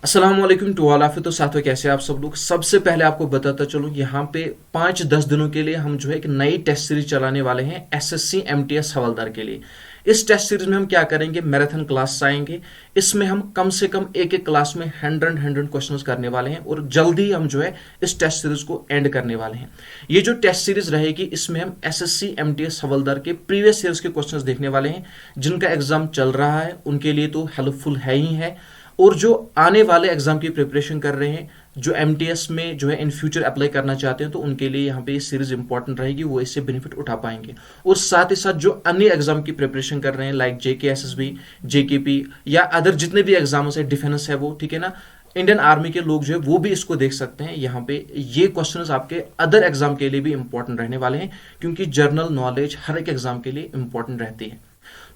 अस्सलाम वालेकुम to all of you. तो साथियों, कैसे हैं आप सब लोग। सबसे पहले आपको बताता चलूं, यहाँ पे 5-10 दिनों के लिए हम जो है एक नई टेस्ट सीरीज चलाने वाले हैं एसएससी एमटीएस हवलदार के लिए। इस टेस्ट सीरीज में हम क्या करेंगे, मैराथन क्लास आएंगे। इसमें हम कम से कम एक एक क्लास में 100 क्वेश्चंस करने वाले हैं और जल्दी हम जो है इस टेस्ट सीरीज को एंड करने वाले हैं। ये जो टेस्ट सीरीज रहेगी, इसमें हम एसएससी एमटीएस हवलदार के प्रीवियस ईयर्स के क्वेश्चंस देखने वाले हैं। जिनका एग्जाम चल रहा है उनके लिए तो हेल्पफुल है ही है, और जो आने वाले एग्जाम की प्रिपरेशन कर रहे हैं, जो एमटीएस में जो है इन फ्यूचर अप्लाई करना चाहते हैं, तो उनके लिए यहाँ पे ये सीरीज इंपॉर्टेंट रहेगी, वो इससे बेनिफिट उठा पाएंगे। और साथ ही साथ जो अन्य एग्जाम की प्रिपरेशन कर रहे हैं लाइक जेके एसएसबी, जेकेपी या अदर जितने भी एग्जाम्स है, डिफेंस है वो, ठीक है ना, इंडियन आर्मी के लोग जो है वो भी इसको देख सकते हैं। यहाँ पे ये क्वेश्चंस आपके अदर एग्जाम के लिए भी इंपॉर्टेंट रहने वाले हैं, क्योंकि जनरल नॉलेज हर एक एग्जाम के लिए इंपॉर्टेंट रहती है।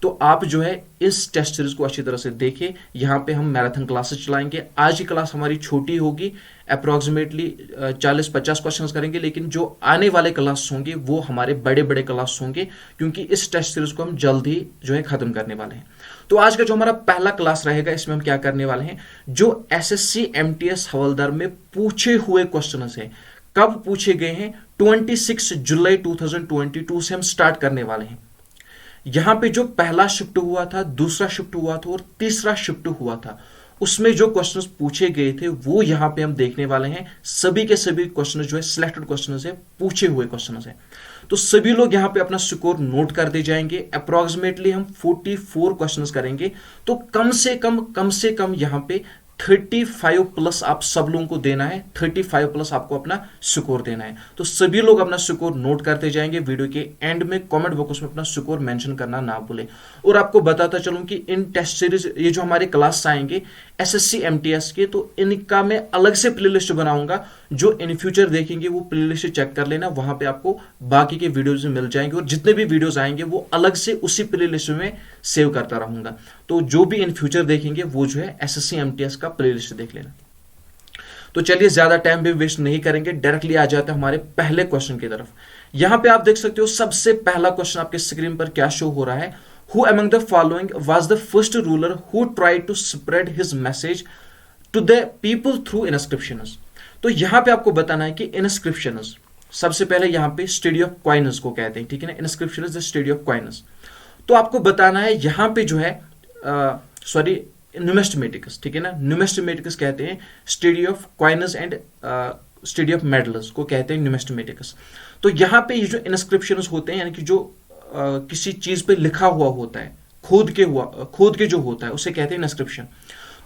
तो आप जो है इस टेस्ट सीरीज को अच्छी तरह से देखें। यहाँ पे हम मैराथन क्लासेस चलाएंगे। आज की क्लास हमारी छोटी होगी, अप्रोक्सीमेटली 40-50 क्वेश्चंस करेंगे, लेकिन जो आने वाले क्लास होंगे वो हमारे बड़े बड़े क्लास होंगे, क्योंकि इस टेस्ट सीरीज को हम जल्द ही जो है खत्म करने वाले हैं। तो आज का जो हमारा पहला क्लास रहेगा, इसमें हम क्या करने वाले हैं, जो एसएससी एमटीएस हवलदार में पूछे हुए क्वेश्चन है, कब पूछे गए हैं, 26 जुलाई 2022 से हम स्टार्ट करने वाले हैं। यहां पे जो पहला शिफ्ट हुआ था, दूसरा शिफ्ट हुआ था और तीसरा शिफ्ट हुआ था, उसमें जो क्वेश्चंस पूछे गए थे वो यहां पे हम देखने वाले हैं। सभी के सभी क्वेश्चंस जो है सिलेक्टेड क्वेश्चंस है, पूछे हुए क्वेश्चंस है। तो सभी लोग यहां पे अपना स्कोर नोट करते जाएंगे। अप्रोक्सीमेटली हम 44 क्वेश्चंस करेंगे, तो कम से कम यहां पे 35 प्लस आप सब लोगों को देना है। 35 प्लस आपको अपना स्कोर देना है। तो सभी लोग अपना स्कोर नोट करते जाएंगे। वीडियो के एंड में कमेंट बॉक्स में अपना स्कोर मेंशन करना ना भूलें। और आपको बताता चलूं कि इन टेस्ट सीरीज, ये जो हमारे क्लास आएंगे एसएससी एमटीएस के, तो इनका मैं अलग से प्लेलिस्ट बनाऊंगा। जो इन फ्यूचर देखेंगे वो प्लेलिस्ट चेक कर लेना, वहां पे आपको बाकी के वीडियोज मिल जाएंगे, और जितने भी वीडियोज आएंगे वो अलग से उसी प्लेलिस्ट में सेव करता रहूंगा। तो जो भी इन फ्यूचर देखेंगे वो जो है एसएससी एमटीएस का प्लेलिस्ट देख लेना। तो चलिए ज्यादा टाइम भी वेस्ट नहीं करेंगे, डायरेक्टली आ जाते हैं हमारे पहले क्वेश्चन की तरफ। यहां पे आप देख सकते हो सबसे पहला क्वेश्चन आपके स्क्रीन पर क्या शो हो रहा है, who among the following was the first ruler who tried to spread his message to the people through inscriptions. तो यहां पे आपको बताना है कि इनस्क्रिप्शंस, सबसे पहले यहां पे स्टडी ऑफ कॉइनस को कहते हैं, ठीक है ना, इनस्क्रिप्शन द स्टडी ऑफ कॉइनस। तो आपको बताना है यहां पे जो है सॉरी न्यूमेस्टमेटिक्स, ठीक है ना, न्यूमेस्टमेटिक्स कहते हैं study of coins and study of medals को कहते हैं न्यूमेस्टमेटिक्स। तो यहां पे ये जो इनस्क्रिप्शंस होते हैं, यानी कि जो किसी चीज पे लिखा हुआ होता है, खोद के जो होता है उसे कहते हैं इनस्क्रिप्शन।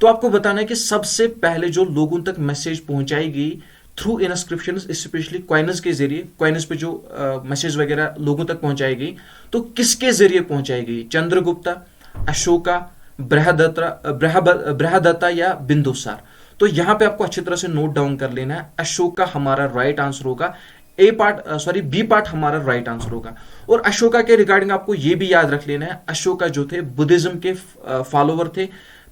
तो आपको बताना है कि सबसे पहले जो लोगों तक मैसेज पहुंचाई गई थ्रू इनस्क्रिप्शन, स्पेशली कॉइनस के जरिए, कॉइनस पे जो मैसेज वगैरह लोगों तक पहुंचाई गई, तो किसके जरिए पहुंचाई गई, चंद्रगुप्ता, अशोका, बृहदत्ता या बिंदुसार। तो यहां पे आपको अच्छी तरह से नोट डाउन कर लेना है। अशोका हमारा राइट आंसर होगा। बी पार्ट हमारा राइट आंसर होगा। और अशोका के रिगार्डिंग आपको ये भी याद रख लेना है, अशोका जो थे बुद्धिज्म के फॉलोवर थे।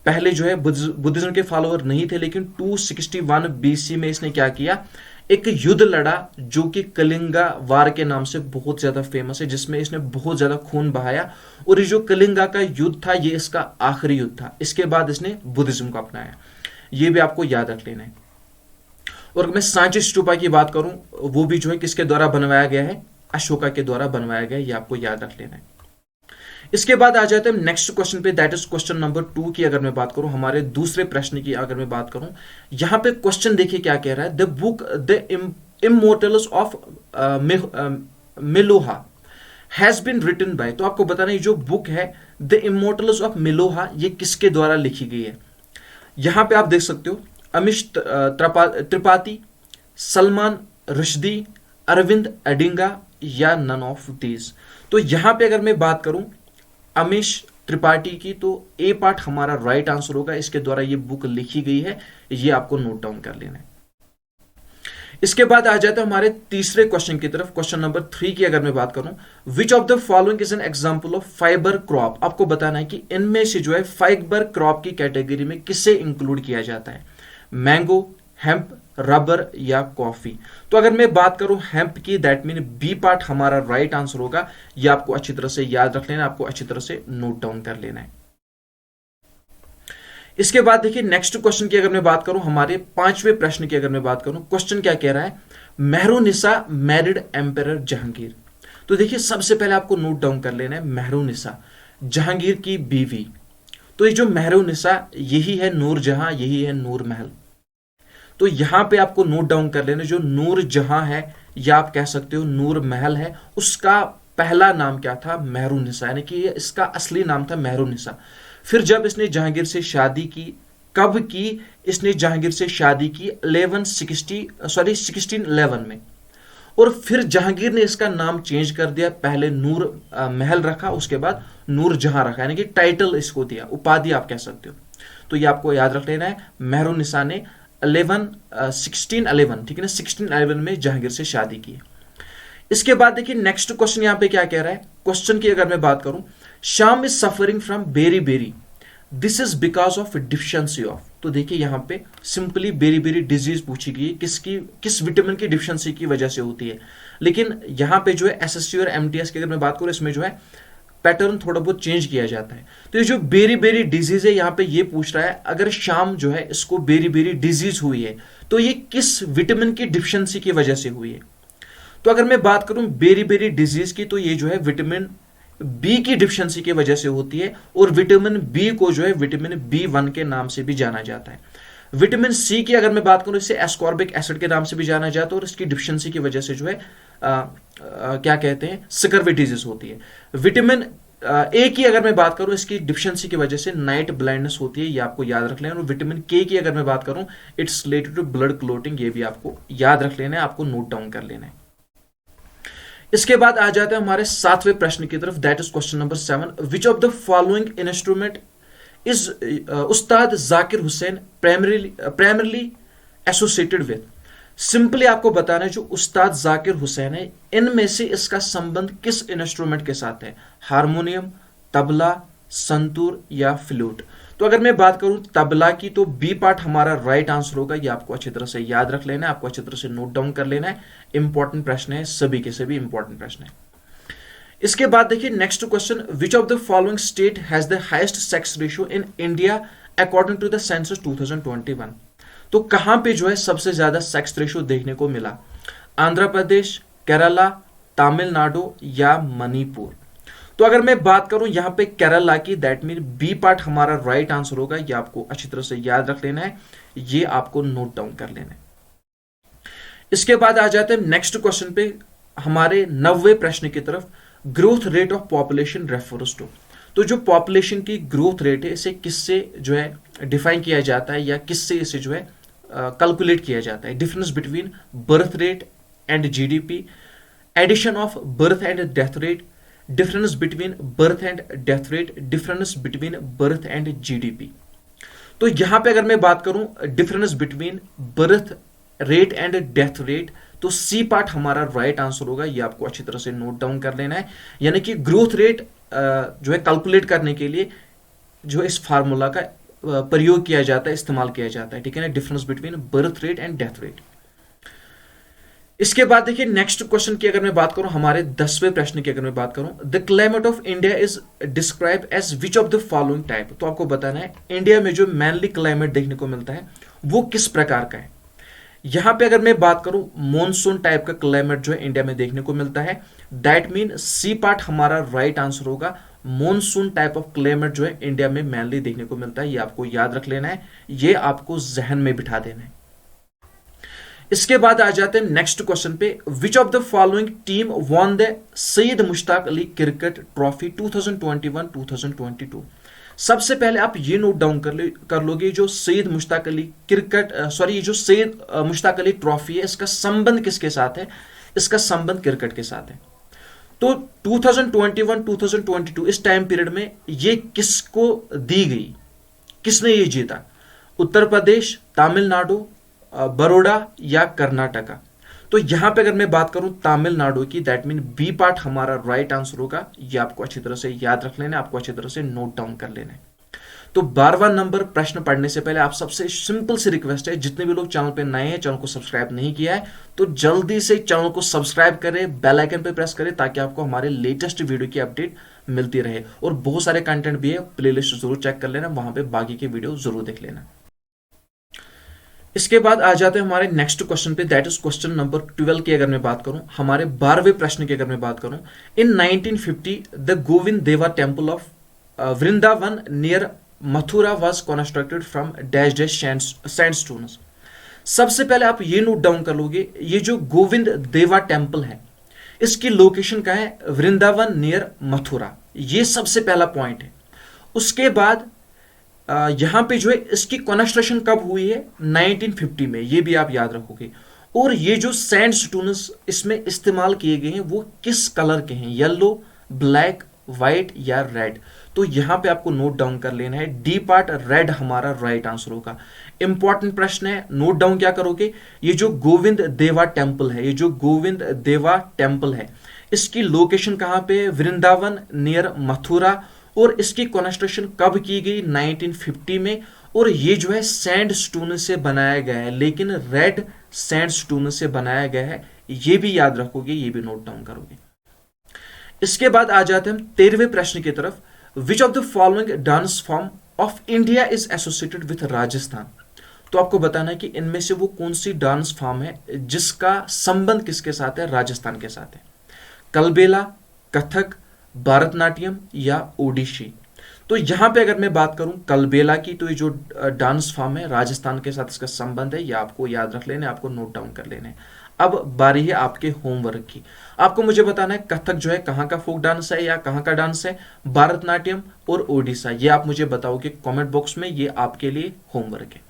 पहले जो है बुद्धिज्म के फॉलोवर नहीं थे, लेकिन 261 बीसी में इसने क्या किया, एक युद्ध लड़ा जो कि कलिंगा वार के नाम से बहुत ज्यादा फेमस है, जिसमें इसने बहुत ज्यादा खून बहाया। और ये जो कलिंगा का युद्ध था, ये इसका आखिरी युद्ध था। इसके बाद इसने बुद्धिज्म को अपनाया। ये भी आपको याद रख लेना है। और मैं सांची स्तूपा की बात करूं, वो भी जो है किसके द्वारा बनवाया गया है, अशोका के द्वारा बनवाया गया है। ये आपको याद रख लेना है। इसके बाद आ जाते हैं नेक्स्ट क्वेश्चन पे, दैट इज क्वेश्चन नंबर 2 की अगर मैं बात करूं, हमारे दूसरे प्रश्न की अगर मैं बात करूं, यहां पे क्वेश्चन देखिए क्या कह रहा है, the book the immortals of Meluha has been written by. तो आपको बताना है जो बुक है द इमोर्टल्स ऑफ मिलोहा, ये किसके द्वारा लिखी गई है। यहां पे आप देख सकते हो अमिश त्रिपाठी, सलमान रश्दी, अरविंद अडिंगा या नन ऑफ दीज। तो यहां पे अगर मैं बात करूं अमीश त्रिपाठी की, तो ए पार्ट हमारा राइट आंसर होगा। इसके द्वारा ये बुक लिखी गई है, ये आपको नोट डाउन कर लेना है। इसके बाद आ जाते हैं हमारे तीसरे क्वेश्चन की तरफ। क्वेश्चन नंबर 3 की अगर मैं बात करूं, विच of the following is an example of fibre crop. आपको बताना है कि इनमें से जो है फाइबर क्रॉप की कैटेगरी में किसे इंक्लूड किया जाता है, मैंगो, हेम्प, रबर या कॉफी। तो अगर मैं बात करूं हेम्प की, दैट मीन बी पार्ट हमारा राइट आंसर होगा। ये आपको अच्छी तरह से याद रख लेना, आपको अच्छी तरह से नोट डाउन कर लेना है। इसके बाद देखिए नेक्स्ट क्वेश्चन की अगर मैं बात करूं, हमारे पांचवें प्रश्न की अगर मैं बात करूं, क्वेश्चन क्या कह रहा है, मेहरुनिसा मैरिड एम्परर जहांगीर। तो देखिए सबसे पहले आपको नोट डाउन कर लेना है, मेहरुनिसा जहांगीर की बीवी। तो ये जो मेहरुनिसा यही है नूर जहां, यही है नूर महल। तो यहां पे आपको नोट डाउन कर लेना, जो नूर जहां है या आप कह सकते हो नूर महल है, उसका पहला नाम क्या था, मेहरुनिसा, यानी कि इसका असली नाम था मेहरुनिसा। फिर जब इसने जहांगीर से शादी की, कब की, इसने जहांगीर से शादी की 1611 में। और फिर जहांगीर ने इसका नाम चेंज कर दिया, पहले नूर महल रखा, उसके बाद नूर जहां रखा, यानी कि टाइटल इसको दिया, उपाधि आप कह सकते हो। तो ये आपको याद रख लेना है, मेहरुनिसा ने 1611, ठीक है ना, 1611 में जहांगीर से शादी की। इसके बाद देखिए नेक्स्ट क्वेश्चन यहां पे क्या कह रहा है, क्वेश्चन की अगर मैं बात करूं, Shyam is suffering from beriberi, this is because of deficiency of. तो देखिए यहां पे सिंपली बेरी बेरी डिजीज पूछी गई, किसकी, किस विटामिन की डिफिशियंसी की वजह से होती है। लेकिन यहां पे जो है एसएससी और एमटीएस की अगर मैं बात करूं, इसमें जो है पैटर्न थोड़ा बहुत चेंज किया जाता है। तो ये जो बेरी बेरी डिजीज है, यहां पे ये पूछ रहा है, अगर शाम जो है इसको बेरी बेरी डिजीज हुई है, तो ये किस विटामिन की डिफिशियंसी की वजह से हुई है। तो अगर मैं बात करूं बेरी बेरी डिजीज की, तो ये जो है विटामिन बी की डिफिशियंसी की वजह से होती है, और विटामिन बी को जो है विटामिन B1 के नाम से भी जाना जाता है। विटामिन सी की अगर मैं बात करूं, इसे एस्कॉर्बिक एसिड के नाम से भी जाना जाता है, और इसकी डिफिशियंसी की वजह से जो है क्या कहते हैं, सिकरवी डिजीज होती है। विटामिन ए की अगर मैं बात करूं, इसकी डिफिशियंसी की वजह से नाइट ब्लाइंडनेस होती है, ये आपको याद रख लेना। और विटामिन के की अगर मैं बात करूं, it's related to blood clotting, ये भी आपको याद रख लेना है, आपको नोट डाउन कर लेना है। इसके बाद आ जाते हैं हमारे सातवें प्रश्न की तरफ, that is question number 7, which of the following instrument is Ustad Zakir Hussain primarily associated with. Simply आपको बताना है, जो उस्ताद जाकिर हुसैन है, इनमें से इसका संबंध किस इंस्ट्रूमेंट के साथ है, हारमोनियम, तबला, संतूर या फ्लूट। तो अगर मैं बात करूं तबला की, तो बी पार्ट हमारा राइट आंसर होगा, ये आपको अच्छी तरह से याद रख लेना है, आपको अच्छी तरह से नोट डाउन कर लेना है, इंपॉर्टेंट प्रश्न है, सभी के सभी इंपॉर्टेंट प्रश्न है। इसके बाद देखिए next question, which of the following state has the highest sex ratio in India according to the census 2021। तो कहां पे जो है सबसे ज्यादा सेक्स रेशियो देखने को मिला, आंध्र प्रदेश, केरला, तमिलनाडु या मणिपुर। तो अगर मैं बात करूं यहां पे केरला की, दैट मीन बी पार्ट हमारा राइट आंसर होगा, ये आपको अच्छी तरह से याद रख लेना है, ये आपको नोट डाउन कर लेना है। इसके बाद आ जाते हैं नेक्स्ट क्वेश्चन पे, हमारे 90वें प्रश्न की तरफ, growth rate of population refers to. तो जो पॉपुलेशन की ग्रोथ रेट है, इसे किससे जो है डिफाइन किया जाता है, या किससे इसे जो है कैलकुलेट किया जाता है, difference between birth rate and GDP, addition of birth and death rate, difference between birth and death rate, difference between birth and GDP. तो यहां पे अगर मैं बात करूं difference between birth rate and death rate, तो सी पार्ट हमारा right answer होगा, ये आपको अच्छी तरह से नोट डाउन कर लेना है। यानी कि ग्रोथ रेट जो है कैलकुलेट करने के लिए जो इस फार्मूला का प्रयोग किया जाता है, इस्तेमाल किया जाता है, ठीक है ना, difference between birth rate and death rate. इसके बाद देखिए नेक्स्ट क्वेश्चन की अगर मैं बात करूं, हमारे 10वें प्रश्न की अगर मैं बात करूं, the climate of India is describe as which of the following type. तो आपको बताना है इंडिया में जो मैनली क्लाइमेट देखने को मिलता है वो किस प्रकार का है। यहां पे अगर मैं बात करूं मॉनसून टाइप का क्लाइमेट जो है इंडिया में देखने को मिलता है, दैट मीन सी पार्ट हमारा राइट आंसर होगा, मॉनसून टाइप ऑफ क्लाइमेट जो है इंडिया में मैनली देखने को मिलता है, ये आपको याद रख लेना है, ये आपको जहन में बिठा देना है। इसके बाद आ जाते हैं नेक्स्ट क्वेश्चन पे, which of the following team won the Syed Mushtaq Ali cricket trophy 2021-2022। सबसे पहले आप ये नोट डाउन कर लोगे, जो सईद मुश्ताक अली क्रिकेट जो सईद मुश्ताक अली ट्रॉफी है, इसका संबंध किसके साथ है, इसका संबंध क्रिकेट के साथ है। तो 2021-2022 इस टाइम पीरियड में ये किसको दी गई, किसने ये जीता, उत्तर प्रदेश, तमिलनाडु, बड़ौदा या कर्नाटका। तो यहां पे अगर मैं बात करूं तमिलनाडु की, दैट मीन बी पार्ट हमारा राइट आंसर होगा, ये आपको अच्छी तरह से याद रख लेना है, आपको अच्छी तरह से नोट डाउन कर लेना है। तो 12वां नंबर प्रश्न पढ़ने से पहले आप सबसे सिंपल सी रिक्वेस्ट है, जितने भी लोग चैनल पे नए हैं, चैनल को सब्सक्राइब नहीं किया है, तो जल्दी से चैनल को सब्सक्राइब करें, बेल आइकन पे प्रेस करें, ताकि आपको हमारे लेटेस्ट वीडियो की अपडेट मिलती रहे। और बहुत सारे कंटेंट भी है, प्लेलिस्ट जरूर चेक कर लेना, वहां पे बाकी के वीडियो जरूर देख लेना। इसके बाद आ जाते हैं हमारे नेक्स्ट क्वेश्चन पे, दैट इज क्वेश्चन नंबर 12 की अगर मैं बात करूं, हमारे 12वें प्रश्न की अगर मैं बात करूं, इन 1950 द गोविंद देवा temple of Vrindavan near Mathura was constructed from dash dash sandstone. सबसे पहले आप ये नोट डाउन कर लोगे, ये जो गोविंद देवा टेम्पल है इसकी लोकेशन कहाँ है, वृंदावन नियर मथुरा, ये सबसे पहला पॉइंट है। उसके बाद यहां पे जो है इसकी कंस्ट्रक्शन कब हुई है, 1950 में, ये भी आप याद रखोगे। और ये जो सैंड स्टोन्स इसमें इस्तेमाल किए गए हैं वो किस कलर के हैं, येलो, ब्लैक, व्हाइट या रेड। तो यहां पे आपको नोट डाउन कर लेना है, डी पार्ट रेड हमारा राइट आंसर होगा। इंपॉर्टेंट प्रश्न है, नोट डाउन क्या करोगे, ये जो गोविंद देवा टेम्पल है, ये जो गोविंद देवा टेम्पल है इसकी लोकेशन कहां पे, वृंदावन नियर मथुरा, और इसकी कंस्ट्रक्शन कब की गई, 1950 में। और ये जो है सैंड स्टोन से बनाया गया है, लेकिन रेड सैंड स्टोन से बनाया गया है, ये भी याद रखोगे, ये भी नोट डाउन करोगे। इसके बाद आ जाते हैं हम 13वें प्रश्न की तरफ, विच of the following dance form of India is associated with Rajasthan. तो आपको बताना है कि इनमें से वो कौन सी डांस फॉर्म है जिसका संबंध किसके साथ है, राजस्थान के साथ है। कलबेला, कथक, भरतनाट्यम या ओडिशी। तो यहां पे अगर मैं बात करूं कलबेला की, तो ये जो डांस फॉर्म है राजस्थान के साथ इसका संबंध है, ये आपको याद रख लेना है, आपको नोट डाउन कर लेना है। अब बारी है आपके होमवर्क की, आपको मुझे बताना है कथक जो है कहां का फोक डांस है या कहां का डांस है, भरतनाट्यम और ओडिशा, ये आप मुझे बताओगे कमेंट बॉक्स में, ये आपके लिए होमवर्क है।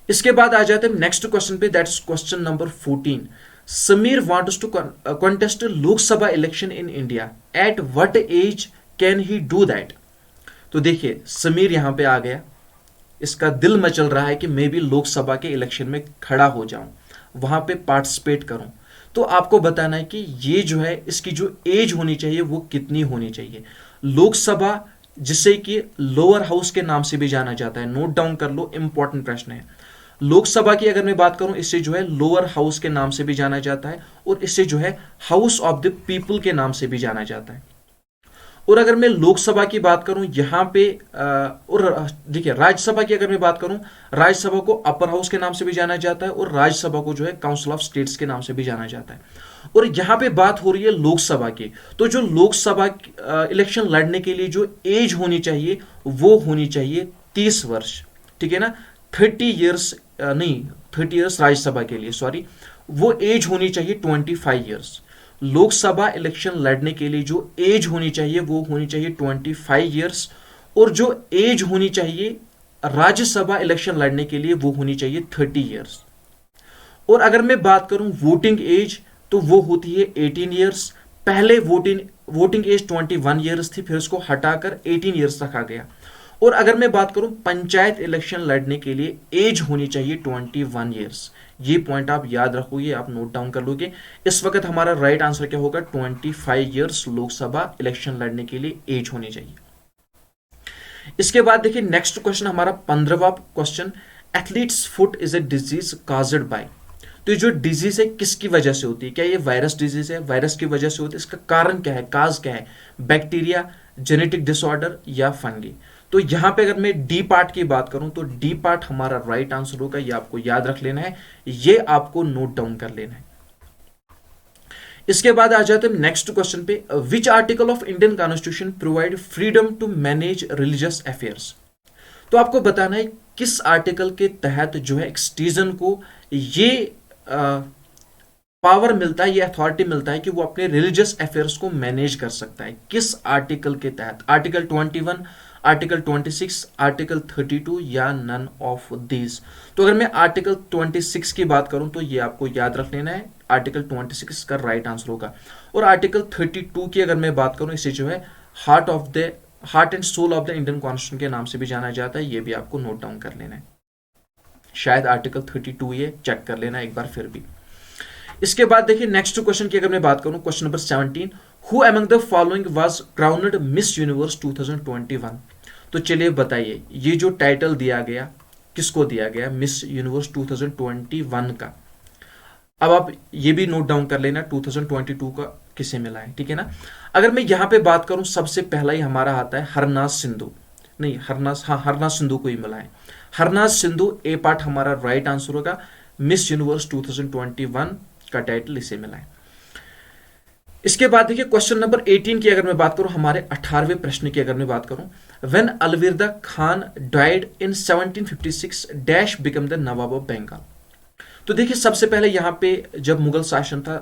इसके बाद आ जाते हैं नेक्स्ट क्वेश्चन पे, that is question number 14। Sameer wants to contest Lok Sabha election in India, at what age can he do that. तो देखिए समीर यहां पे आ गया, इसका दिल मचल रहा है कि मैं भी लोकसभा के इलेक्शन में खड़ा हो जाऊं, वहां पे पार्टिसिपेट करूं। तो आपको बताना है कि ये जो है इसकी जो एज होनी चाहिए वो कितनी होनी चाहिए। लोकसभा जिसे कि लोअर हाउस के नाम से भी जाना जाता है, नोट डाउन कर लो, इंपॉर्टेंट प्रश्न है। लोकसभा की अगर मैं बात करूं, इसे जो है लोअर हाउस के नाम से भी जाना जाता है, और इसे जो है हाउस ऑफ द पीपल के नाम से भी जाना जाता है। और अगर मैं लोकसभा की बात करूं यहां पे, और देखिए राज्यसभा की अगर मैं बात करूं, राज्यसभा को अपर हाउस के नाम से भी जाना जाता है, और राज्यसभा को जो है काउंसिल ऑफ स्टेट्स के नाम से भी जाना जाता है। और यहां पे बात हो रही है लोकसभा की, तो जो लोकसभा इलेक्शन लड़ने के लिए जो एज होनी चाहिए वो होनी चाहिए 30 वर्ष, ठीक है ना। 30 ईयर्स नहीं, 30 ईयर्स राज्यसभा के लिए, सॉरी, वो एज होनी चाहिए 25 ईयर्स। लोकसभा इलेक्शन लड़ने के लिए जो एज होनी चाहिए वो होनी चाहिए 25 ईयर्स, और जो एज होनी चाहिए राज्यसभा इलेक्शन लड़ने के लिए वो होनी चाहिए 30 ईयर्स। और अगर मैं बात करूं वोटिंग एज, तो वो होती है 18 ईयर्स। पहले वोटिंग एज 21 ईयर्स थी, फिर उसको हटाकर 18 ईयर्स रखा गया। और अगर मैं बात करूं पंचायत इलेक्शन लड़ने के लिए एज होनी चाहिए 21 ईयर्स। ये पॉइंट आप याद रखोगे, आप नोट डाउन कर लोगे। इस वक्त हमारा राइट आंसर क्या होगा, 25 ईयर्स लोकसभा इलेक्शन लड़ने के लिए एज होनी चाहिए। इसके बाद देखिए नेक्स्ट क्वेश्चन हमारा 15वां question, athlete's foot is a disease caused by. तो ये जो डिजीज है किसकी वजह से होती है, क्या ये वायरस डिजीज है, वायरस की वजह से होती है, इसका कारण क्या है, काज क्या है, बैक्टीरिया, जेनेटिक डिसऑर्डर या फंगी। तो यहां पे अगर मैं डी पार्ट की बात करूं तो डी पार्ट हमारा राइट आंसर होगा, ये आपको याद रख लेना है, ये आपको नोट डाउन कर लेना है। इसके बाद आ जाते हैं नेक्स्ट क्वेश्चन पे, which article of Indian constitution provide freedom to manage religious affairs. तो आपको बताना है किस आर्टिकल के तहत जो है एक सिटीजन को ये पावर मिलता है, ये अथॉरिटी मिलता है कि वो अपने रिलीजियस अफेयर्स को मैनेज कर सकता है। किस आर्टिकल के तहत, आर्टिकल 21, आर्टिकल 26, आर्टिकल 32 या नन ऑफ दीज। तो अगर मैं आर्टिकल 26 की बात करूं तो ये आपको याद रख लेना है, आर्टिकल 26 का राइट आंसर होगा। और आर्टिकल 32 की अगर मैं बात करूं, इसे जो है heart and soul of the Indian constitution के नाम से भी जाना जाता है, ये भी आपको नोट डाउन कर लेना है। शायद आर्टिकल 32 ये चेक कर लेना एक बार फिर भी। इसके बाद देखिए नेक्स्ट क्वेश्चन की अगर मैं बात करूं, question number 17, who among the following was crowned miss universe 2021। तो चलिए बताइए ये जो टाइटल दिया गया किसको दिया गया, मिस यूनिवर्स 2021 का। अब आप ये भी नोट डाउन कर लेना 2022 का किसे मिला है, ठीक है ना। अगर मैं यहाँ पे बात करूं, सबसे पहला ही हमारा आता है हरनाज सिंधु, नहीं हरनाज, हाँ हरनाज सिंधु को ही मिला है। हरनाज सिंधु, ए पार्ट हमारा राइट आंसर होगा। मिस यूनिवर्स 2021 का टाइटल इसे मिला है। इसके बाद देखिए क्वेश्चन नंबर 18 की अगर मैं बात करूं, हमारे 18वें प्रश्न की अगर मैं बात करूं, when Alivardi Khan died in 1756 dash become the nawab of Bengal. तो देखिए सबसे पहले यहाँ पे जब मुगल शासन था,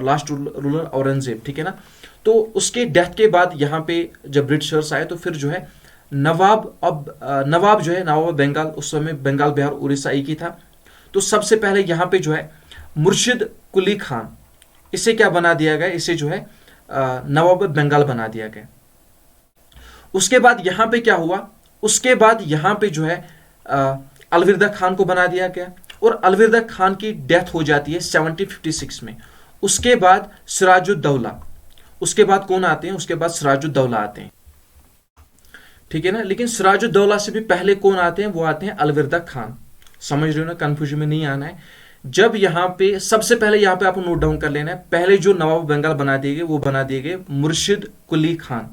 लास्ट रूलर औरंगजेब, ठीक है ना, तो उसके डेथ के बाद यहाँ पे जब ब्रिटिशर्स आए तो फिर जो है नवाब जो है नवाब बंगाल, उस समय बंगाल बिहार उड़ीसा एक ही था। तो सबसे पहले यहाँ पे जो है मुर्शिद कुली खान, इसे क्या बना दिया गया, इसे जो है नवाब बंगाल बना दिया गया। उसके बाद यहां पे क्या हुआ, उसके बाद यहां पे जो है अलविदा खान को बना दिया गया, और अलविदा खान की डेथ हो जाती है 1756 में। उसके बाद सिराजुद्दौला, उसके बाद कौन आते हैं, उसके बाद सिराजुद्दौला आते हैं, ठीक है ना। लेकिन सिराजुद्दौला से भी पहले कौन आते हैं, वो आते हैं अलविदा खान। समझ रहे हो ना, कंफ्यूजन में नहीं आना है। जब यहां पे सबसे पहले यहां पे आपको नोट डाउन कर लेना है, पहले जो नवाब बंगाल बना दिए गए वो बना दिए गए मुर्शिद कुली खान।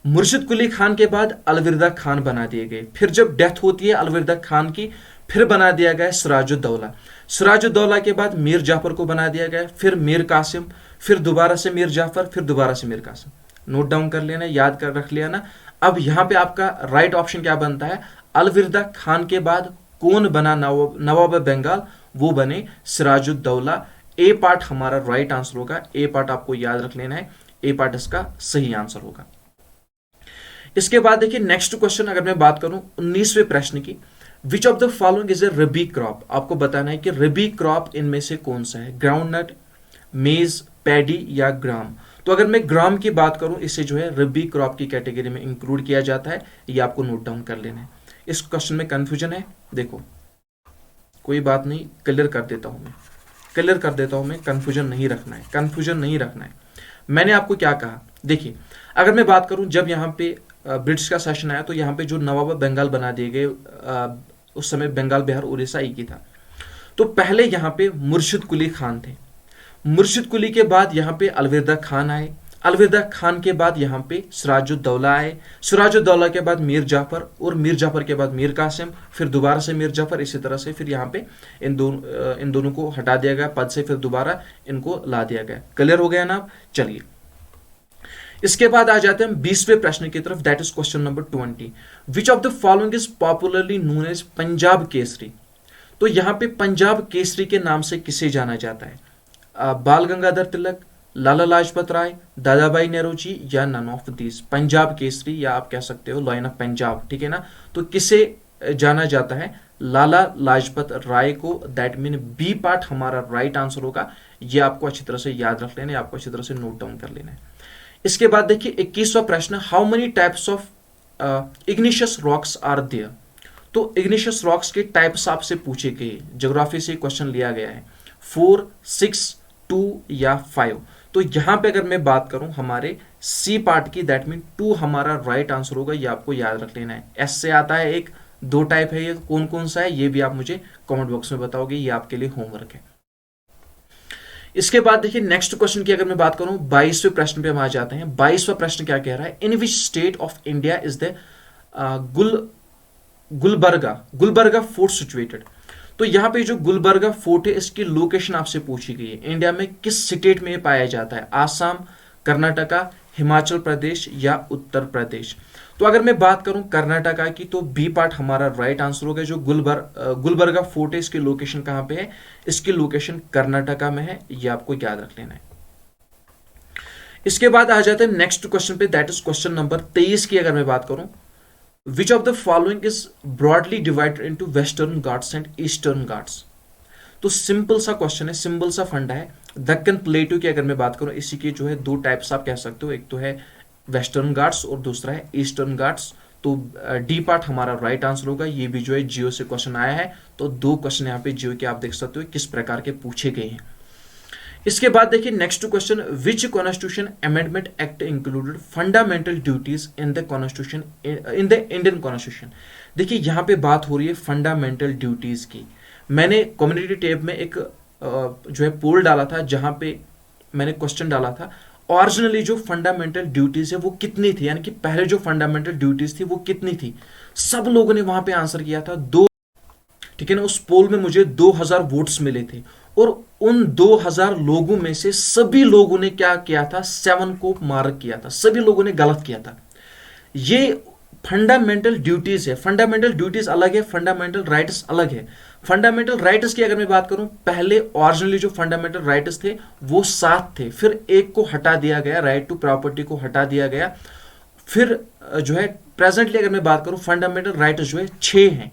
मुर्शिद कुली खान के बाद अलविदा खान बना दिए गए। फिर जब डेथ होती है अलविदा खान की, फिर बना दिया गया सिराजुद्दौला। सिराजुद्दौला के बाद मीर जाफर को बना दिया गया, फिर मीर कासिम, फिर दोबारा से मीर जाफर, फिर दोबारा से मीर कासिम। नोट डाउन कर लेना, याद कर रख लिया ना। अब यहां पे आपका राइट ऑप्शन क्या बनता है, अलविदा खान के बाद कौन बना नवाब बंगाल, वो बने सिराजुद्दौला। ए पार्ट हमारा राइट आंसर होगा, ए पार्ट आपको याद रख लेना है, ए पार्ट इसका सही आंसर होगा। इसके बाद देखिए नेक्स्ट क्वेश्चन अगर मैं बात करूं 19वें प्रश्न की, विच of the following is a rabi crop. आपको बताना है कि रबी क्रॉप इनमें से कौन सा है, ग्राउंडनट, मेज, पैडी या ग्राम। तो अगर मैं ग्राम की बात करूं, इसे जो है रबी क्रॉप की कैटेगरी में इंक्लूड किया जाता है, ये आपको नोट डाउन कर लेना है। इस क्वेश्चन में कंफ्यूजन है, देखो कोई बात नहीं, क्लियर कर देता हूं मैं, क्लियर कर देता हूं मैं, कंफ्यूजन नहीं रखना है, कंफ्यूजन नहीं रखना है। मैंने आपको क्या कहा, देखिए अगर मैं बात करूं, जब यहां पे ब्रिटिश का शासन आया तो यहां पे जो नवाब बंगाल बना दिए गए, उस समय बंगाल बिहार उड़ीसा एक ही था। तो पहले यहां पे मुर्शिद कुली खान थे, मुर्शिद कुली के बाद यहां पे अलविदा खान आए, अलविदा खान के बाद यहां पे सिराजुद्दौला आए, सिराजुद्दौला के बाद मीर जाफर, और मीर जाफर के बाद मीर कासिम, फिर दोबारा से मीर जाफर, इसी तरह से फिर यहां पे इन दोनों को हटा दिया गया पद से, फिर दोबारा इनको ला दिया गया। क्लियर हो गया ना। चलिए इसके बाद आ जाते हैं हम 20वें प्रश्न की तरफ, that is question number 20। Which of the following is popularly known as Punjab Kesari. तो यहां पे पंजाब केसरी के नाम से किसे जाना जाता है, बाल गंगाधर तिलक, लाला लाजपत राय, दादा भाई नेहरूजी या none of these. Punjab Kesari या आप कह सकते हो लायन ऑफ पंजाब, ठीक है ना। तो किसे जाना जाता है, लाला लाजपत राय को। दैट मीन बी पार्ट हमारा राइट आंसर होगा। ये आपको अच्छी तरह से याद रख लेना है, आपको अच्छी तरह से नोट डाउन कर लेना है। इसके बाद देखिए 21वां प्रश्न, how many types of igneous rocks are there. तो इग्निशियस रॉक्स के टाइप्स आपसे पूछे गए, ज्योग्राफी से क्वेश्चन लिया गया है, 4, 6, 2 या 5। तो यहां पे अगर मैं बात करूं हमारे सी पार्ट की, दैट मीन 2 हमारा राइट आंसर होगा। ये आपको याद रख लेना है। एस से आता है एक, 2 टाइप है, ये कौन कौन सा है ये भी आप मुझे कमेंट बॉक्स में बताओगे, ये आपके लिए होमवर्क है। इसके बाद देखिए नेक्स्ट क्वेश्चन की अगर मैं बात करूं, 22वें प्रश्न पे हम आ जाते हैं। 22वां प्रश्न क्या कह रहा है, in which state of India is the Gulbarga fort situated. तो यहां पे जो गुलबर्गा फोर्ट है, इसकी लोकेशन आपसे पूछी गई है, इंडिया में किस स्टेट में पाया जाता है, आसाम, कर्नाटका, हिमाचल प्रदेश या उत्तर प्रदेश। तो अगर मैं बात करूं कर्नाटका की, तो बी पार्ट हमारा राइट आंसर होगा। जो गुलबर्गा फोर्ट है, इसकी लोकेशन कहां पे है, इसकी लोकेशन कर्नाटका में है, ये आपको याद रख लेना है। इसके बाद आ जाते हैं नेक्स्ट क्वेश्चन पे, दैट इज क्वेश्चन नंबर 23 की अगर मैं बात करूं, विच of the following is broadly divided into western Ghats and eastern Ghats. तो सिंपल सा क्वेश्चन है, सिंपल सा फंडा है। दक्कन प्लेटू की अगर मैं बात करूं, इसी के जो है 2 टाइप्स आप कह सकते हो, एक तो है वेस्टर्न घाट्स और दूसरा है ईस्टर्न घाट्स। तो डी पार्ट हमारा राइट आंसर होगा। ये भी जो है जियो से क्वेश्चन आया है, तो 2 क्वेश्चन यहाँ पे जियो के आप देख सकते हो किस प्रकार के पूछे गए हैं। इसके बाद देखिए next question, which constitution amendment act included fundamental duties in the constitution in the Indian constitution. देखिए यहाँ पे बात हो रही है फंडामेंटल ड्यूटीज की। मैंने कम्युनिटी टैब में एक जो है पोल डाला था, जहां पे मैंने क्वेश्चन डाला था, ओरिजिनली जो फंडामेंटल ड्यूटीज है वो कितनी थी, यानी कि पहले जो फंडामेंटल ड्यूटीज थी वो कितनी थी। सब लोगों ने वहां पे आंसर किया था दो, ठीक है ना। उस पोल में मुझे 2000 वोट्स मिले थे और उन 2000 लोगों में से सभी लोगों ने क्या किया था, 7 को मार्क किया था, सभी लोगों ने गलत किया था। ये फंडामेंटल ड्यूटीज है। फंडामेंटल ड्यूटीज अलग है, फंडामेंटल राइट्स अलग है। फंडामेंटल राइट्स की अगर मैं बात करूं, पहले ओरिजिनली जो फंडामेंटल राइट्स थे वो 7 थे, फिर एक को हटा दिया गया, राइट टू प्रॉपर्टी को हटा दिया गया। फिर जो है प्रेजेंटली अगर मैं बात करूं, फंडामेंटल राइट्स जो है 6 हैं।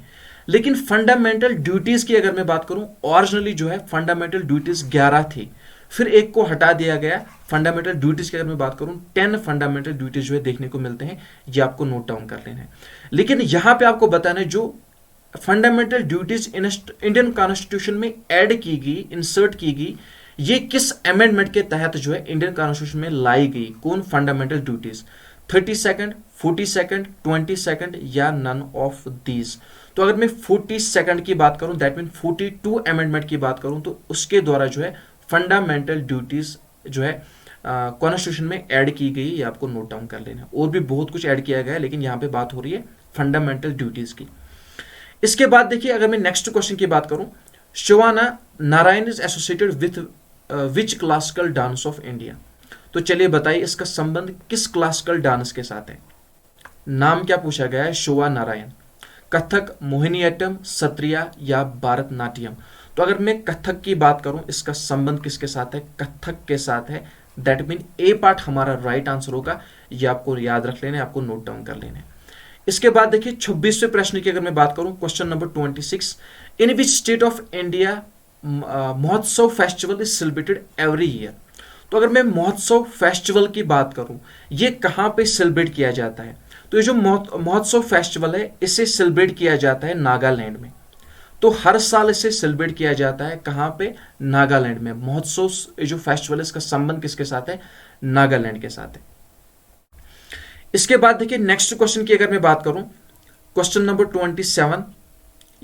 लेकिन फंडामेंटल ड्यूटीज की अगर मैं बात करूं, ओरिजिनली जो है फंडामेंटल ड्यूटीज 11 थी, फिर एक को हटा दिया गया। फंडामेंटल ड्यूटीज की अगर मैं बात करूं, 10 फंडामेंटल ड्यूटीज जो है देखने को मिलते हैं, ये आपको नोट डाउन कर लेना है। लेकिन यहां पे आपको बताना है जो फंडामेंटल ड्यूटीज इंडियन कॉन्स्टिट्यूशन में ऐड की गई, इंसर्ट की गई, ये किस अमेंडमेंट के तहत जो है इंडियन कॉन्स्टिट्यूशन में लाई गई, कौन fundamental duties, 32nd, 42nd, 22nd या नन ऑफ दीज। तो अगर मैं 42nd की बात करूं, दैट मीन 42 अमेंडमेंट की बात करूं, तो उसके द्वारा जो है फंडामेंटल ड्यूटीज जो है कॉन्स्टिट्यूशन में ऐड की गई, ये आपको नोट डाउन कर लेना है। और भी बहुत कुछ ऐड किया गया है, लेकिन यहां पे बात हो रही है फंडामेंटल ड्यूटीज की। इसके बाद देखिए, अगर मैं नेक्स्ट क्वेश्चन की बात करूं, Sivana Narayan is associated with which classical dance of India. तो चलिए बताइए इसका संबंध किस क्लासिकल डांस के साथ है। नाम क्या पूछा गया है, शोभा नारायण। कथक, मोहिनीअट्टम, सत्रिया या भारतनाट्यम। तो अगर मैं कथक की बात करूं, इसका संबंध किसके साथ है, कथक के साथ है। दैट मीन ए पार्ट हमारा राइट आंसर होगा, ये आपको याद रख लेना है, आपको नोट डाउन कर लेना है। इसके बाद देखिए 26वें प्रश्न की अगर मैं बात करूं, question number 26, in which state of India Mahotsav festival is celebrated every year. तो अगर मैं महोत्सव फेस्टिवल की बात करूं, ये कहां पे सेलिब्रेट किया जाता है। तो ये जो महोत्सव फेस्टिवल है, इसे सेलिब्रेट किया जाता है नागालैंड में। तो हर साल इसे सेलिब्रेट किया जाता है कहां पे, नागालैंड में। महोत्सव जो फेस्टिवल है, इसका संबंध किसके साथ है, नागालैंड के साथ है। इसके बाद देखिए नेक्स्ट क्वेश्चन की अगर मैं बात करूं, क्वेश्चन नंबर 27,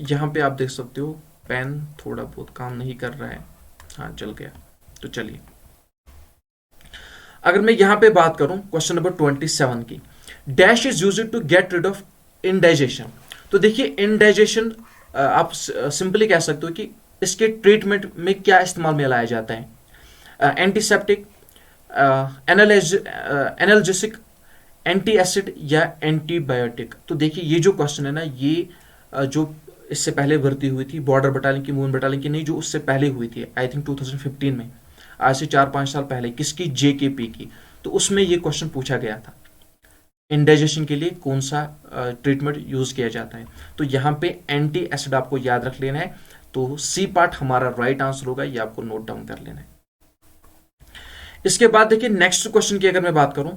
यहां पे आप देख सकते हो पेन थोड़ा बहुत काम नहीं कर रहा है, हाँ चल गया। तो चलिए अगर मैं यहां पे बात करूं क्वेश्चन नंबर 27 की, dash is used to get rid of indigestion. तो देखिए इंडाइजेशन आप सिंपली कह सकते हो कि इसके ट्रीटमेंट में क्या इस्तेमाल में लाया जाता है, एंटीसेप्टिक, एनाल्जेसिक, एंटी एसिड या एंटीबायोटिक। तो देखिए ये जो क्वेश्चन है ना, ये जो इससे पहले भर्ती हुई थी बॉर्डर बटालियन की, मून बटालियन की नहीं, जो उससे पहले हुई थी आई थिंक 2015 में, आज से 4-5 साल पहले, किसकी, जेकेपी की। तो उसमें ये क्वेश्चन पूछा गया था, इंडाइजेशन के लिए कौन सा ट्रीटमेंट यूज किया जाता है। तो यहाँ पे एंटी एसिड आपको याद रख लेना है। तो सी पार्ट हमारा राइट आंसर होगा, ये आपको नोट डाउन कर लेना है। इसके बाद देखिए नेक्स्ट क्वेश्चन की अगर मैं बात करूं,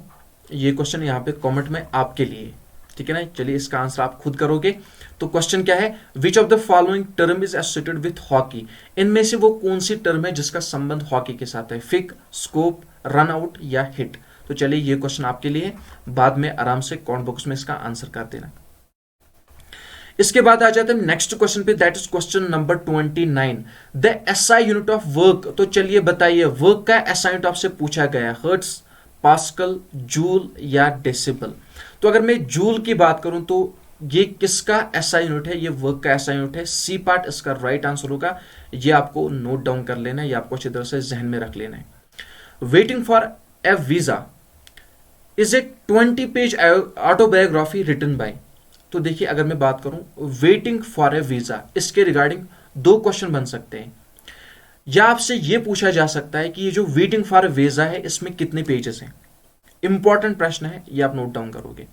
ये क्वेश्चन यहाँ पे कमेंट में आपके लिए, ठीक है ना। चलिए इसका आंसर आप खुद करोगे। तो क्वेश्चन क्या है, which of the following term is associated with hockey. इनमें से वो कौन सी टर्म है जिसका संबंध हॉकी के साथ है, फिक, स्कोप, रन आउट या हिट। तो चलिए ये क्वेश्चन आपके लिए, बाद में आराम से कमेंट बॉक्स में इसका आंसर कर देना। इसके बाद आ जाते हैं नेक्स्ट क्वेश्चन पे, that is question number 29, the SI unit of work. तो चलिए बताइए वर्क का एसआई यूनिट आपसे पूछा गया, हर्ट्स, पास्कल, जूल या डेसिबल। तो अगर मैं जूल की बात करूं, तो ये किसका एसआई यूनिट है, ये वर्क का एसआई यूनिट है। सी पार्ट इसका राइट आंसर होगा, ये आपको नोट डाउन कर लेना है, ये आपको अच्छी तरह से जहन में रख लेना है। Waiting for a visa is a 20 page autobiography written by. तो देखिए अगर मैं बात करूं वेटिंग फॉर ए वीजा, इसके रिगार्डिंग 2 क्वेश्चन बन सकते हैं। या आपसे यह पूछा जा सकता है कि ये जो वेटिंग फॉर ए वीजा है, इसमें कितने पेजेस हैं। इंपॉर्टेंट प्रश्न है, ये आप नोट डाउन करोगे।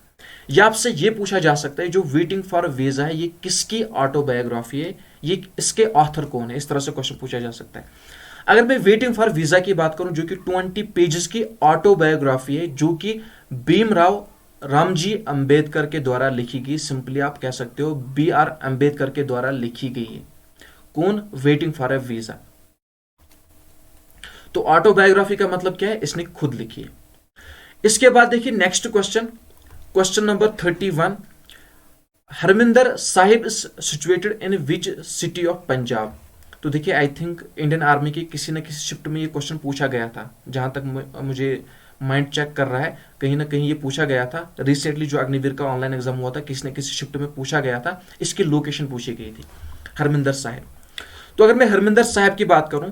या आपसे यह पूछा जा सकता है जो वेटिंग फॉर वीजा है, ये किसकी ऑटोबायोग्राफी है, ये इसके ऑथर कौन है, इस तरह से क्वेश्चन पूछा जा सकता है। अगर मैं वेटिंग फॉर वीजा की बात करूं, जो कि 20 पेजेस की ऑटोबायोग्राफी है, जो कि भीमराव रामजी अंबेडकर के द्वारा लिखी गई, सिंपली आप कह सकते हो BR अंबेडकर के द्वारा लिखी गई है। कौन, वेटिंग फॉर ए वीजा। तो ऑटोबायोग्राफी का मतलब क्या है, इसने खुद लिखी है। इसके बाद देखिए next question, question number 31, Harmandir Sahib is situated in which city of Punjab. तो देखिए आई थिंक इंडियन आर्मी की किसी न किसी शिफ्ट में ये क्वेश्चन पूछा गया था, जहां तक मुझे माइंड चेक कर रहा है, कहीं ना कहीं ये पूछा गया था रिसेंटली, जो अग्निवीर का ऑनलाइन एग्जाम हुआ था, किसी न किसी शिफ्ट में पूछा गया था, इसकी लोकेशन पूछी गई थी, हरमिंदर साहिब। तो अगर मैं हरमिंदर साहिब की बात करूं,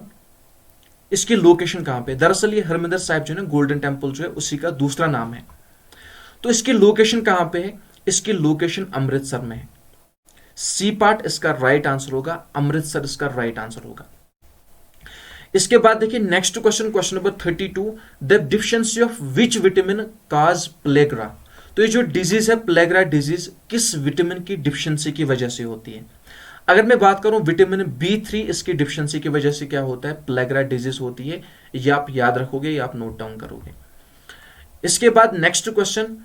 इसकी लोकेशन कहां पे, दरअसल ये हरमिंदर साहिब जो है गोल्डन टेम्पल जो है उसी का दूसरा नाम है। तो इसकी लोकेशन कहां पे है, इसकी लोकेशन अमृतसर में है। सी पार्ट इसका राइट आंसर होगा, अमृतसर इसका राइट आंसर होगा। इसके बाद देखिए next question, question number 32, the deficiency of which vitamin cause pellagra. तो ये जो डिजीज है प्लेग्रा डिजीज किस विटामिन की डिफिशियंसी की वजह से होती है। अगर मैं बात करूं विटामिन B3 इसकी डिफिशियंसी की वजह से क्या होता है, प्लेग्रा डिजीज होती है। ये आप याद रखोगे, ये आप नोट डाउन करोगे। इसके बाद next question,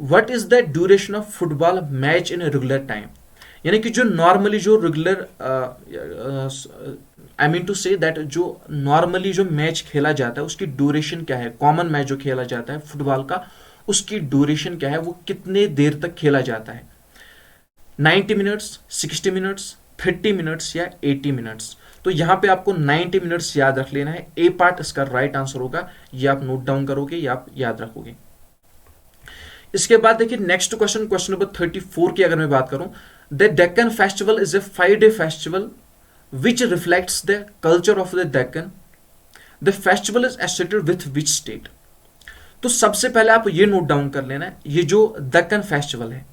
what is the duration of football match in regular time. यानी कि जो नॉर्मली जो regular I mean to say that जो नॉर्मली जो मैच खेला जाता है उसकी ड्यूरेशन क्या है, कॉमन मैच जो खेला जाता है फुटबॉल का, उसकी ड्यूरेशन क्या है, वो कितने देर तक खेला जाता है, 90 मिनट्स, 60 मिनट्स, 30 मिनट्स या 80 मिनट्स। तो यहां पे आपको 90 मिनट्स याद रख लेना है, ए पार्ट इसका राइट आंसर होगा। ये आप नोट डाउन करोगे, ये आप याद रखोगे। इसके बाद देखिए नेक्स्ट क्वेश्चन, क्वेश्चन नंबर 34 की अगर मैं बात करूं, the Deccan festival is a 5-day festival which reflects the culture of the Deccan. The festival is associated with which state? तो सबसे पहले आप ये नोट डाउन कर लेना है, ये जो दक्कन फेस्टिवल है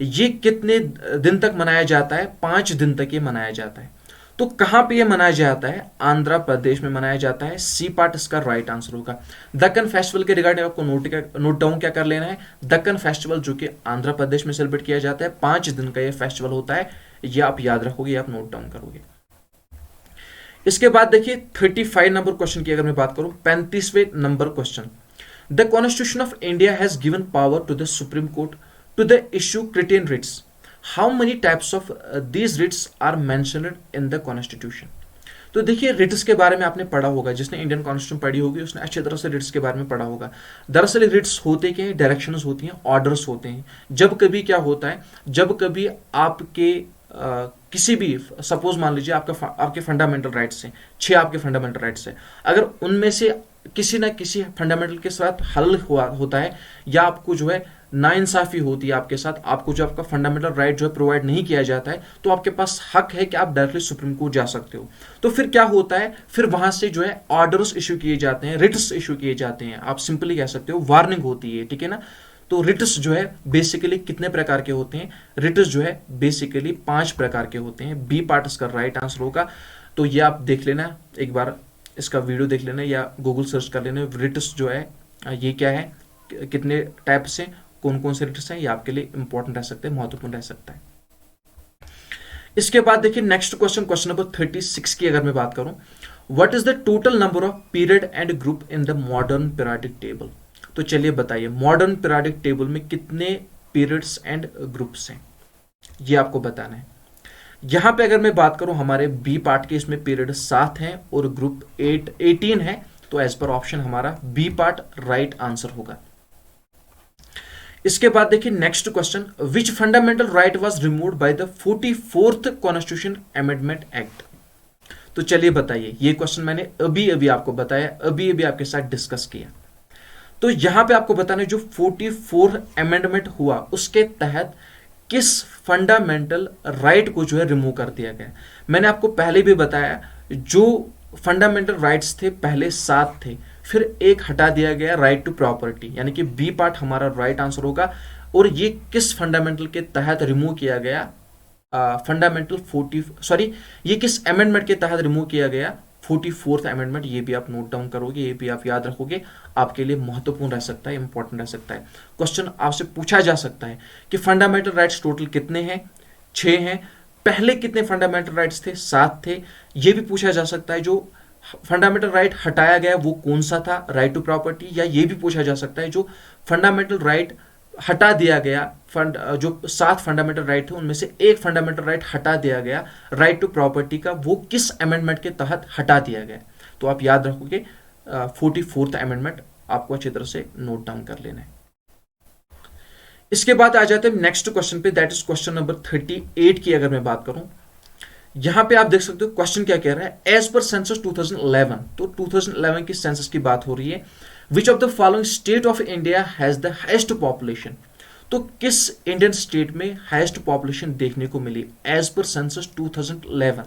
ये कितने दिन तक मनाया जाता है, 5 दिन तक ये मनाया जाता है। तो कहां पे ये मनाया जाता है, आंध्र प्रदेश में मनाया जाता है। सी पार्ट इसका राइट आंसर होगा। दक्कन फेस्टिवल के रिगार्डिंग आपको नोट डाउन क्या कर लेना है, दक्कन फेस्टिवल जो कि आंध्र प्रदेश में सेलिब्रेट किया जाता है, 5 दिन का ये फेस्टिवल होता है। ये आप याद रखोगे, आप नोट डाउन करोगे। इसके बाद देखिए 35 नंबर क्वेश्चन की अगर मैं बात करूं, 35वें number question, the constitution of India has given power to the supreme court to the issue certain writs. How many types of these writs are mentioned in the constitution. तो देखिए Ritz के बारे में आपने पढ़ा होगा, जिसने इंडियन कॉन्स्टिट्यूशन पढ़ी होगी उसने अच्छी तरह से रिट्स के बारे में पढ़ा होगा। दरअसल रिट्स होते क्या है, डायरेक्शंस होती हैं, ऑर्डर्स होते हैं। जब कभी क्या होता है, जब कभी आपके किसी भी, सपोज मान लीजिए आपके फंडामेंटल राइट्स हैं, 6 आपके फंडामेंटल राइट्स हैं, अगर उनमें से किसी ना किसी फंडामेंटल के साथ हल होता है या आपको जो है नाइंसाफी होती है आपके साथ, आपको जो आपका फंडामेंटल राइट जो है प्रोवाइड नहीं किया जाता है, तो आपके पास हक है कि आप डायरेक्टली सुप्रीम कोर्ट जा सकते हो। तो फिर क्या होता है, फिर वहां से जो है ऑर्डर्स इशू किए जाते हैं, रिट्स इशू किए जाते हैं, आप सिंपली कह सकते हो वार्निंग होती है, ठीक है ना। तो रिट्स जो है बेसिकली कितने प्रकार के होते हैं, रिट्स जो है बेसिकली 5 प्रकार के होते हैं। बी पार्ट इसका राइट आंसर होगा। तो ये आप देख लेना, एक बार इसका वीडियो देख लेना या गूगल सर्च कर लेना, रिट्स जो है ये क्या है, कितने टाइप से, कौन कौन से रिट्स हैं, ये आपके लिए इंपॉर्टेंट रह सकते हैं, महत्वपूर्ण रह सकता है। इसके बाद देखिए नेक्स्ट क्वेश्चन, क्वेश्चन नंबर 36 की अगर मैं बात करूं, what is the total number of period and group in the modern periodic table. तो चलिए बताइए मॉडर्न पीरियडिक टेबल में कितने पीरियड्स एंड ग्रुप्स हैं, ये आपको बताना है। यहां पे अगर मैं बात करूं हमारे बी पार्ट के, इसमें पीरियड 7 हैं और ग्रुप 18 है। तो एज पर ऑप्शन हमारा बी पार्ट राइट आंसर होगा। इसके बाद देखिए next question, which fundamental right was removed by the 44th constitution amendment act. तो चलिए बताइए, ये क्वेश्चन मैंने अभी अभी आपको बताया, अभी अभी आपके साथ डिस्कस किया। तो यहां पे आपको बताना है जो 44 अमेंडमेंट हुआ उसके तहत किस फंडामेंटल राइट को जो है रिमूव कर दिया गया। मैंने आपको पहले भी बताया जो फंडामेंटल राइट्स थे पहले 7 थे, फिर एक हटा दिया गया, राइट टू प्रॉपर्टी, यानी कि बी पार्ट हमारा राइट आंसर होगा। और ये किस फंडामेंटल के तहत रिमूव किया गया, ये किस अमेंडमेंट के तहत रिमूव किया गया, 44th अमेंडमेंट। ये भी आप नोट डाउन करोगे, ये भी आप याद रखोगे, आपके लिए महत्वपूर्ण रह सकता है, इंपॉर्टेंट रह सकता है। क्वेश्चन आपसे पूछा जा सकता है कि फंडामेंटल राइट्स टोटल कितने हैं, 6 हैं। पहले कितने फंडामेंटल राइट्स थे, 7 थे। ये भी पूछा जा सकता है जो फंडामेंटल राइट हटाया गया वो कौन सा था, राइट टू प्रॉपर्टी। या ये भी पूछा जा सकता है जो फंडामेंटल राइट हटा दिया गया, जो 7 फंडामेंटल राइट थे उनमें से एक फंडामेंटल राइट हटा दिया गया, राइट टू प्रॉपर्टी का, वो किस अमेंडमेंट के तहत हटा दिया गया। तो आप याद रखोगे 44th अमेंडमेंट, आपको अच्छी तरह से नोट डाउन कर लेना है। इसके बाद आ जाते हैं नेक्स्ट क्वेश्चन पे, दैट इज क्वेश्चन नंबर 38 की अगर मैं बात करूं, यहां पे आप देख सकते हो क्वेश्चन क्या कह रहा है, एज पर सेंसस 2011, तो 2011 की सेंसस की बात हो रही है, which of the following state of India has the highest population. तो किस इंडियन स्टेट में हाइस्ट पॉपुलेशन देखने को मिली as per census 2011?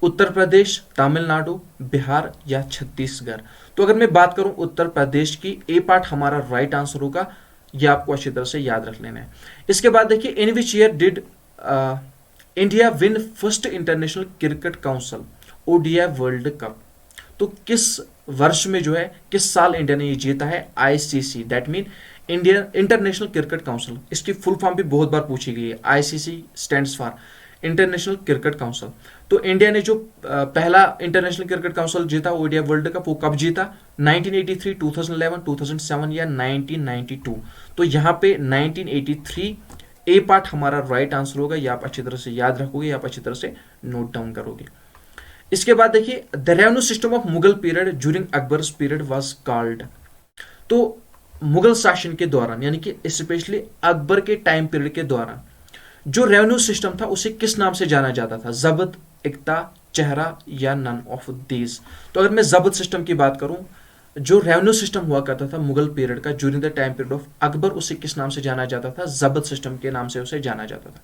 Uttar Pradesh, Tamil Nadu, Bihar या छत्तीसगढ़। तो अगर मैं बात करूं उत्तर प्रदेश की, ए पार्ट हमारा राइट आंसर होगा, यह आपको अच्छी तरह से याद रख लेना है। इसके बाद देखिए, in which year did India win first international cricket council ODI world cup. तो किस वर्ष में जो है, किस साल इंडिया ने ये जीता है ICC, that mean Indian international cricket council. इसकी फुल फॉर्म भी बहुत बार पूछी गई है। ICC stands for international cricket council. तो इंडिया ने जो पहला इंटरनेशनल क्रिकेट काउंसिल जीता ओडीआई वर्ल्ड कप, वो कब जीता? 1983, 2011, 2007 या 1992। तो यहाँ पे 1983 ए पार्ट हमारा राइट आंसर होगा। ये आप अच्छी तरह से याद रखोगे, आप अच्छी तरह से नोट डाउन करोगे। इसके बाद देखिए, the revenue system of Mughal period during Akbar's period was called. तो मुगल शासन के दौरान, यानी कि स्पेशली अकबर के टाइम पीरियड के दौरान जो रेवेन्यू सिस्टम था उसे किस नाम से जाना जाता था? जब्त, इक्ता, चेहरा या नन ऑफ दीज। तो अगर मैं जब्त सिस्टम की बात करूं, जो रेवेन्यू सिस्टम हुआ करता था मुगल पीरियड का during the time period of Akbar, उसे किस नाम से जाना जाता था? जब्त सिस्टम के नाम से उसे जाना जाता था।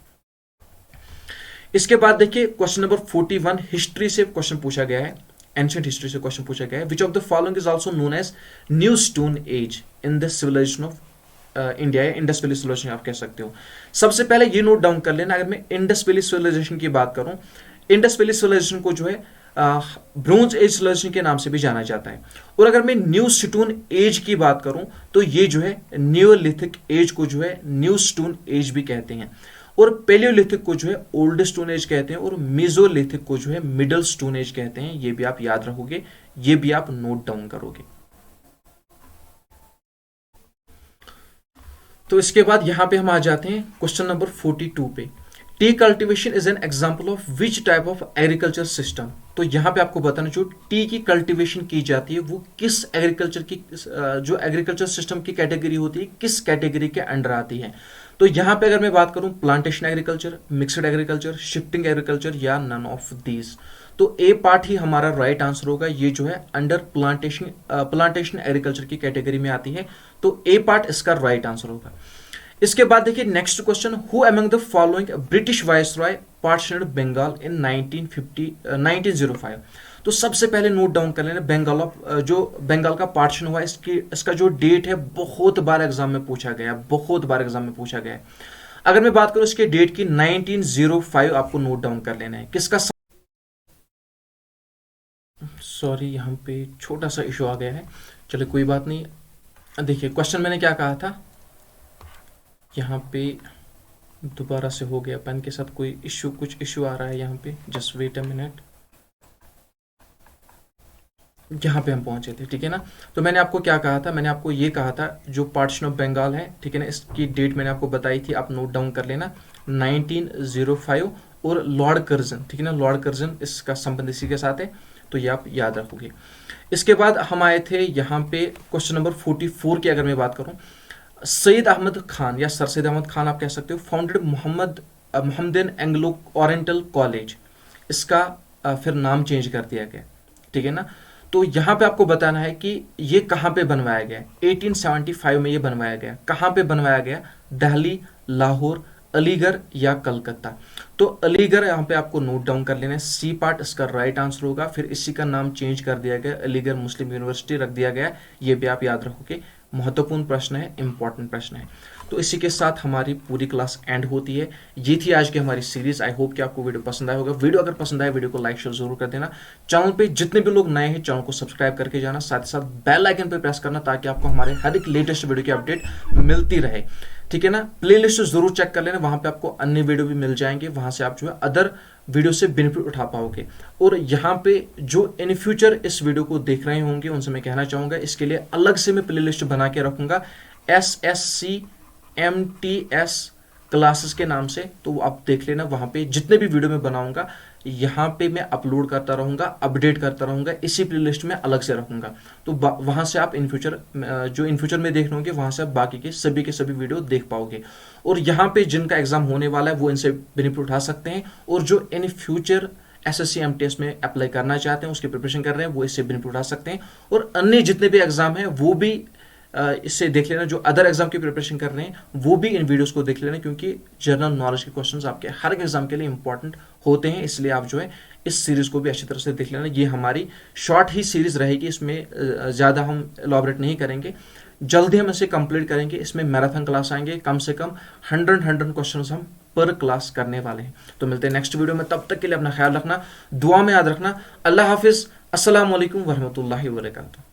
इसके बाद देखिए, क्वेश्चन नंबर 41 हिस्ट्री से क्वेश्चन पूछा गया है, एंशिएंट हिस्ट्री से क्वेश्चन पूछा गया है। Which of the following is also known as new stone age in the civilisation of India, या इंडस वैली सिविलाइजेशन आप कह सकते हो। सबसे पहले ये नोट डाउन कर लेना, अगर मैं इंडस वैली सिविलाइजेशन की बात करूं, इंडस वैली सिविलाइजेशन को जो है ब्रोंज एज सिविलाइजेशन के नाम से भी जाना जाता है। और अगर मैं न्यू स्टोन एज की बात करूं, तो ये जो है न्यूलिथिक एज को जो है न्यू स्टोन एज भी कहते हैं, और पेलियोलिथिक को जो है ओल्ड स्टोन एज कहते हैं, और मेसोलिथिक को जो है मिडल स्टोन एज कहते हैं। ये भी आप याद रखोगे, ये भी आप नोट डाउन करोगे। तो इसके बाद यहां पे हम आ जाते हैं क्वेश्चन नंबर 42 पे। T cultivation is an example of which type of agriculture system. तो यहां पे आपको बताना, जो टी की कल्टीवेशन की जाती है वो किस एग्रीकल्चर की, जो एग्रीकल्चर सिस्टम की कैटेगरी होती है, किस कैटेगरी के अंडर आती है। तो यहां पे अगर मैं बात करूं, plantation agriculture, mixed agriculture, shifting agriculture या नन ऑफ दीज। तो ए पार्ट ही हमारा राइट आंसर होगा। ये जो है अंडर प्लांटेशन एग्रीकल्चर की कैटेगरी में आती है, तो ए पार्ट इसका राइट आंसर होगा। इसके बाद देखिए next question, who among the following British viceroy partitioned Bengal in 1905। तो सबसे पहले नोट डाउन कर लेना, बंगाल ऑफ जो बंगाल का पार्टीशन हुआ, इसका जो डेट है बहुत बार एग्जाम में पूछा गया, बहुत बार एग्जाम में पूछा गया है। अगर मैं बात करूं इसके डेट की, 1905 आपको नोट डाउन कर लेना है। किसका, सॉरी यहाँ पे छोटा सा इशू आ गया है, चलो कोई बात नहीं। देखिए क्वेश्चन मैंने क्या कहा था, यहाँ पे दोबारा से हो गया, पेन के साथ कोई इशू, कुछ इशू आ रहा है यहाँ पे, जस्ट वेट अ मिनट। यहाँ पे हम पहुंचे थे, ठीक है ना। तो मैंने आपको क्या कहा था, मैंने आपको ये कहा था जो पार्टीशन ऑफ बंगाल है, ठीक है ना, इसकी डेट मैंने आपको बताई थी, आप नोट डाउन कर लेना 1905। और लॉर्ड कर्जन, ठीक है ना, लॉर्ड कर्जन इसका संबंध इसी के साथ है, तो ये आप याद रखोगे। इसके बाद हम आए थे यहाँ पे क्वेश्चन नंबर 44 की अगर मैं बात करूँ, सईद अहमद खान या सर सईद अहमद खान आप कह सकते हो, founded Mohammedan Anglo oriental college, इसका फिर नाम चेंज कर दिया गया, ठीक है ना। तो यहाँ पे आपको बताना है कि ये कहाँ पे बनवाया गया। 1875 में ये बनवाया गया। कहाँ पे बनवाया गया? दिल्ली, लाहौर, अलीगढ़ या कलकत्ता। तो अलीगढ़ यहाँ पे आपको नोट डाउन कर लेना है, सी पार्ट इसका राइट आंसर होगा। फिर इसी का नाम चेंज कर दिया गया, अलीगढ़ मुस्लिम यूनिवर्सिटी रख दिया गया। ये भी आप याद रखोगे, महत्वपूर्ण प्रश्न है, इंपॉर्टेंट प्रश्न है। तो इसी के साथ हमारी पूरी क्लास एंड होती है। ये थी आज की हमारी सीरीज। आई होप कि आपको वीडियो पसंद आया होगा। वीडियो अगर पसंद आए, वीडियो को लाइक शेयर जरूर कर देना। चैनल पे जितने भी लोग नए हैं, चैनल को सब्सक्राइब करके जाना, साथ ही साथ बेल आइकन पे प्रेस करना, ताकि आपको हमारे हर एक लेटेस्ट वीडियो की अपडेट मिलती रहे, ठीक है ना। प्लेलिस्ट जरूर चेक कर लेना, वहां पे आपको अन्य वीडियो भी मिल जाएंगे, वहां से आप जो है अदर वीडियो से बेनिफिट उठा पाओगे। और यहाँ पे जो इन फ्यूचर इस वीडियो को देख रहे होंगे, उनसे मैं कहना चाहूंगा, इसके लिए अलग से मैं प्लेलिस्ट बना के रखूंगा SSCMTS क्लासेस के नाम से। तो आप देख लेना, वहां पे जितने भी वीडियो मैं बनाऊंगा, यहाँ पे मैं अपलोड करता रहूंगा, अपडेट करता रहूंगा, इसी प्लेलिस्ट में अलग से रखूंगा। तो वहां से आप इन फ्यूचर जो इन फ्यूचर में देख रहे होंगे, वहां से आप बाकी के सभी वीडियो देख पाओगे। और यहाँ पे जिनका एग्जाम होने वाला है, वो इनसे बेनिफिट उठा सकते हैं। और जो इन फ्यूचर एसएससी एमटीएस में अप्लाई करना चाहते हैं, उसकी प्रिपरेशन कर रहे हैं, वो इससे बेनिफिट उठा सकते हैं। और अन्य जितने भी एग्जाम हैं वो भी इससे देख लेना, जो अदर एग्जाम की प्रिपरेशन कर रहे हैं वो भी इन वीडियोस को देख लेना, क्योंकि जनरल नॉलेज के क्वेश्चंस आपके हर एक एग्जाम के लिए इंपॉर्टेंट होते हैं। इसलिए आप जो है इस सीरीज को भी अच्छी तरह से देख लेना। ये हमारी शॉर्ट ही सीरीज रहेगी, इसमें ज़्यादा हम एलॉबरेट नहीं करेंगे। जल्दी हम इसे कंप्लीट करेंगे। इसमें मैराथन क्लास आएंगे, कम से कम 100 क्वेश्चन हम पर क्लास करने वाले हैं। तो मिलते हैं नेक्स्ट वीडियो में, तब तक के लिए अपना ख्याल रखना, दुआ में याद रखना। अल्लाह हाफिज़, अस्सलाम वालेकुम वरहमतुल्लाहि वबरकातुहू।